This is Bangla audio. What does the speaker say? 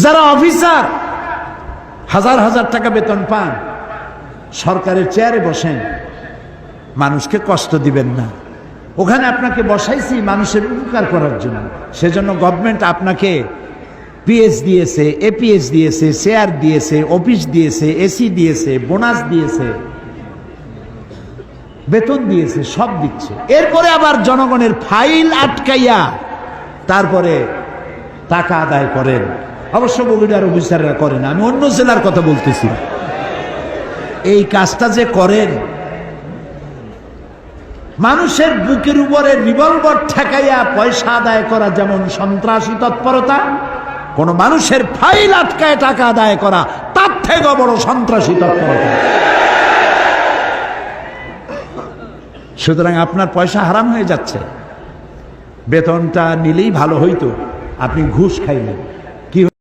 যারা অফিসার হাজার হাজার টাকা বেতন পান, সরকারের চেয়ারে বসেন, মানুষকে কষ্ট দিবেন না। ওখানে আপনাকে বসাইছি মানুষের উপকার করার জন্য। সেজন্য গভর্নমেন্ট আপনাকে পিএস দিয়েছে, এপিএস দিয়েছে, চেয়ার দিয়েছে, অফিস দিয়েছে, এসি দিয়েছে, বোনাস দিয়েছে, বেতন দিয়েছে, সব দিচ্ছে। এরপরে আবার জনগণের ফাইল আটকাইয়া তারপরে টাকা আদায় করেন। অবশ্য বগুড়ার অফিসাররা করেন, আমি অন্য জেলার কথা বলতেছি। এই কাজটা যে করেন, মানুষের বুকের উপরে রিভলভার ঠেকাইয়া পয়সা আদায় করা যেমন সন্ত্রাসী তৎপরতা, কোন মানুষের ফাইল আটকায় টাকা আদায় করা তার থেকে বড় সন্ত্রাসী তৎপরতা। সুতরাং আপনার পয়সা হারাম হয়ে যাচ্ছে। বেতনটা নিলেই ভালো হইতো, আপনি ঘুষ খাইলেন।